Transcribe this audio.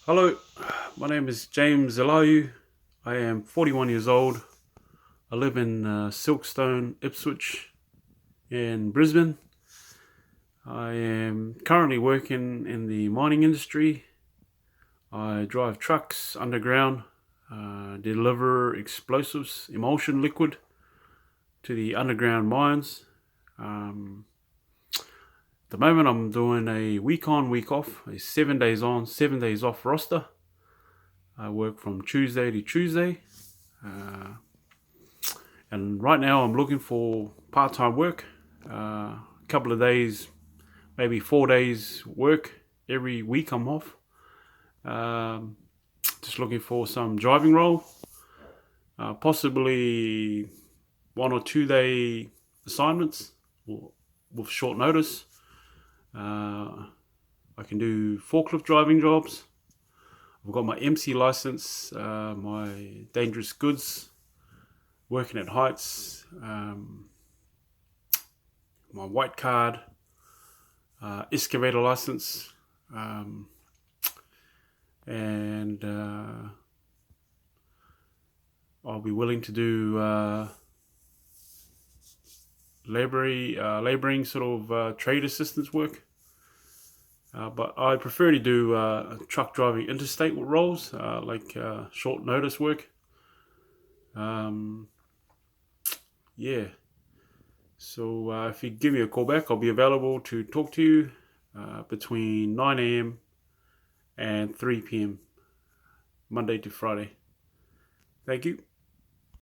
Hello, my name is James Elihu. I am 41 years old. I live in Silkstone, Ipswich in Brisbane. I am currently working in the mining industry. I drive trucks underground, deliver explosives, emulsion liquid to the underground mines. At the moment I'm doing a week on, week off, a 7 days on, 7 days off roster. I work from Tuesday to Tuesday. And right now I'm looking for part-time work. A couple of days, maybe 4 days work every week I'm off. Just looking for some driving role. Possibly 1 or 2 day assignments with short notice. I can do forklift driving jobs. I've got my MC license, my dangerous goods, working at heights, my white card, excavator license, and I'll be willing to do labouring sort of trade assistance work. But I prefer to do truck driving interstate roles, like short notice work. Yeah. So if you give me a call back, I'll be available to talk to you between 9 a.m. and 3 p.m. Monday to Friday. Thank you.